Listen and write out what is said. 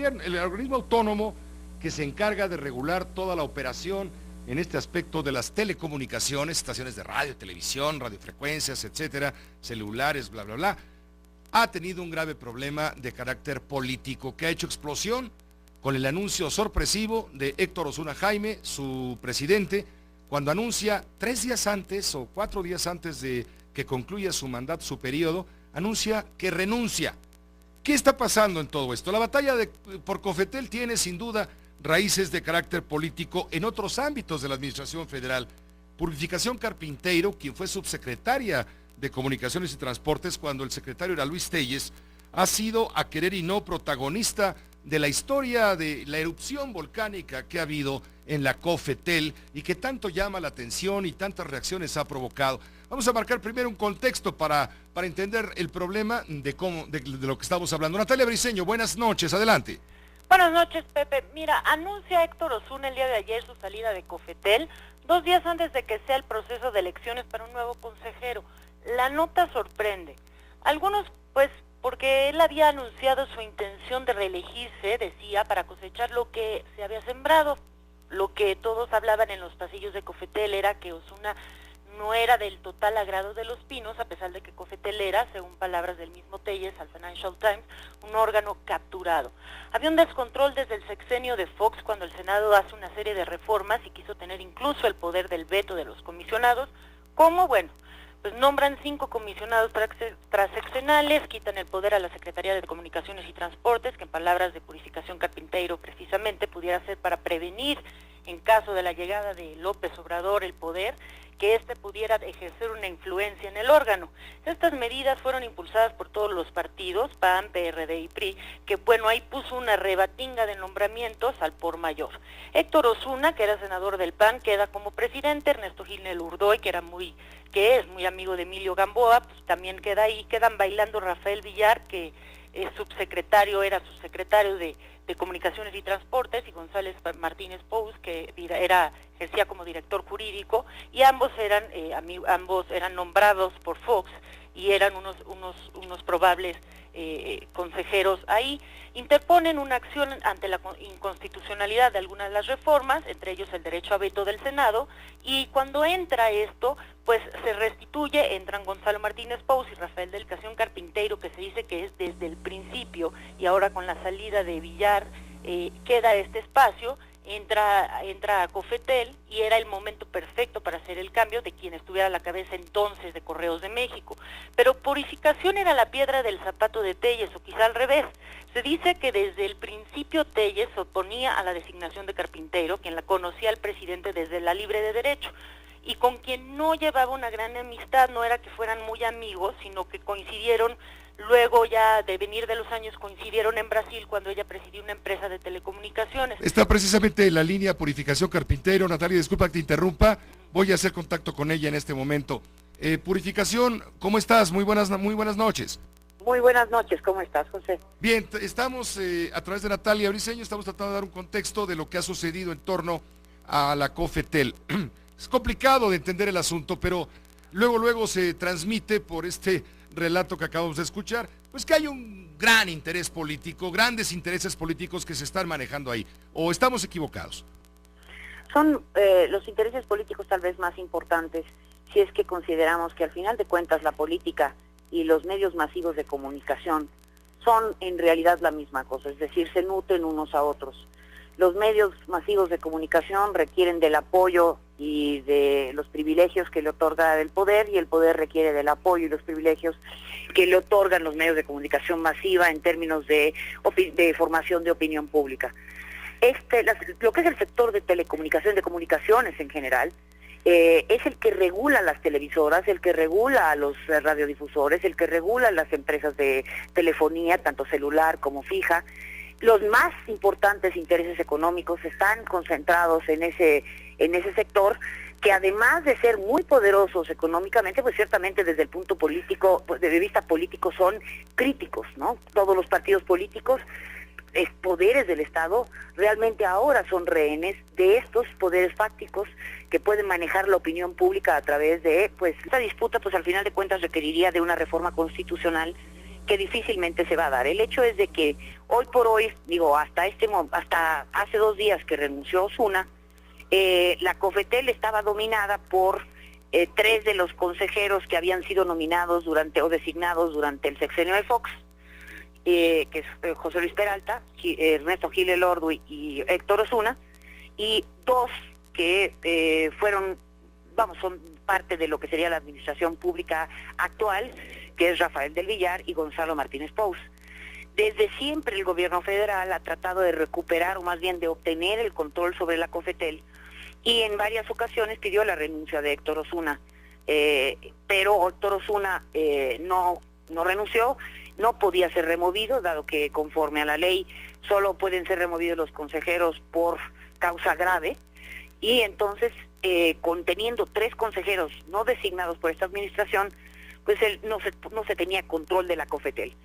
el organismo autónomo que se encarga de regular toda la operación en este aspecto de las telecomunicaciones, estaciones de radio, televisión, radiofrecuencias, etcétera, celulares, bla, bla, bla, ha tenido un grave problema de carácter político que ha hecho explosión con el anuncio sorpresivo de Héctor Osuna Jaime, su presidente, cuando anuncia 3 días antes o 4 días antes de que concluya su mandato, su periodo, anuncia que renuncia. ¿Qué está pasando en todo esto? La batalla por Cofetel tiene sin duda raíces de carácter político en otros ámbitos de la administración federal. Purificación Carpinteiro, quien fue subsecretaria de Comunicaciones y Transportes cuando el secretario era Luis Telles, ha sido a querer y no protagonista de la historia de la erupción volcánica que ha habido en la Cofetel y que tanto llama la atención y tantas reacciones ha provocado. Vamos a marcar primero un contexto para entender el problema de lo que estamos hablando. Natalia Briceño, buenas noches, adelante. Buenas noches, Pepe. Mira, anuncia Héctor Osuna el día de ayer su salida de Cofetel, 2 días antes de que sea el proceso de elecciones para un nuevo consejero. La nota sorprende. Algunos, pues, porque él había anunciado su intención de reelegirse, decía, para cosechar lo que se había sembrado. Lo que todos hablaban en los pasillos de Cofetel era que Osuna no era del total agrado de los Pinos, a pesar de que Cofetel era, según palabras del mismo Telles al Financial Times, un órgano capturado. Había un descontrol desde el sexenio de Fox cuando el Senado hace una serie de reformas y quiso tener incluso el poder del veto de los comisionados, como, bueno, pues nombran 5 comisionados transeccionales, quitan el poder a la Secretaría de Comunicaciones y Transportes, que en palabras de Purificación Carpinteiro precisamente pudiera ser para prevenir, en caso de la llegada de López Obrador el poder, que éste pudiera ejercer una influencia en el órgano. Estas medidas fueron impulsadas por todos los partidos, PAN, PRD y PRI, que bueno, ahí puso una rebatinga de nombramientos al por mayor. Héctor Osuna, que era senador del PAN, queda como presidente. Ernesto Gil Urdoy, que es muy amigo de Emilio Gamboa, pues también queda ahí. Quedan bailando Rafael Villar, que es subsecretario, era subsecretario de Comunicaciones y Transportes, y González Martínez Pous, que ejercía como director jurídico, y ambos eran nombrados por Fox y eran unos probables consejeros ahí. Interponen una acción ante la inconstitucionalidad de algunas de las reformas, entre ellos el derecho a veto del Senado, y cuando entra esto, pues se restituye, entran Gonzalo Martínez Pous y Rafael del Castillo Carpinteiro, que se dice que es desde el principio, y ahora con la salida de Villar queda este espacio. Entra a Cofetel y era el momento perfecto para hacer el cambio de quien estuviera a la cabeza entonces de Correos de México. Pero Purificación era la piedra del zapato de Telles, o quizá al revés. Se dice que desde el principio Telles se oponía a la designación de Carpinteiro, quien la conocía al presidente desde la libre de derecho, y con quien no llevaba una gran amistad. No era que fueran muy amigos, sino que coincidieron. Luego ya de venir de los años coincidieron en Brasil cuando ella presidió una empresa de telecomunicaciones. Está precisamente en la línea Purificación Carpinteiro. Natalia, disculpa que te interrumpa, voy a hacer contacto con ella en este momento. Purificación, ¿cómo estás? Muy buenas noches. Muy buenas noches, ¿cómo estás, José? Bien, estamos a través de Natalia Briceño, estamos tratando de dar un contexto de lo que ha sucedido en torno a la Cofetel. Es complicado de entender el asunto, pero luego se transmite por este relato que acabamos de escuchar, pues que hay un gran interés político, grandes intereses políticos que se están manejando ahí. ¿O estamos equivocados? Son los intereses políticos tal vez más importantes, si es que consideramos que al final de cuentas la política y los medios masivos de comunicación son en realidad la misma cosa, es decir, se nutren unos a otros. Los medios masivos de comunicación requieren del apoyo y de los privilegios que le otorga el poder, y el poder requiere del apoyo y los privilegios que le otorgan los medios de comunicación masiva en términos de formación de opinión pública. Lo que es el sector de telecomunicación, de comunicaciones en general, es el que regula las televisoras, el que regula a los radiodifusores, el que regula las empresas de telefonía, tanto celular como fija. Los más importantes intereses económicos están concentrados en ese sector, que además de ser muy poderosos económicamente, pues ciertamente desde el punto político, de vista político, son críticos, ¿no? Todos los partidos políticos, poderes del Estado, realmente ahora son rehenes de estos poderes fácticos que pueden manejar la opinión pública a través de, pues, esta disputa, pues al final de cuentas requeriría de una reforma constitucional que difícilmente se va a dar. El hecho es de que hoy por hoy, hasta hace 2 días que renunció Osuna, la COFETEL estaba dominada por 3 de los consejeros que habían sido nominados o designados durante el sexenio de Fox, que es José Luis Peralta, Ernesto Gil Elordo y Héctor Osuna, y 2 que son parte de lo que sería la administración pública actual, que es Rafael del Villar y Gonzalo Martínez Pous. Desde siempre el gobierno federal ha tratado de recuperar, o más bien de obtener el control sobre la COFETEL, y en varias ocasiones pidió la renuncia de Héctor Osuna, pero Héctor Osuna no renunció, no podía ser removido, dado que conforme a la ley solo pueden ser removidos los consejeros por causa grave, y entonces conteniendo 3 consejeros no designados por esta administración, pues él no se tenía control de la COFETEL.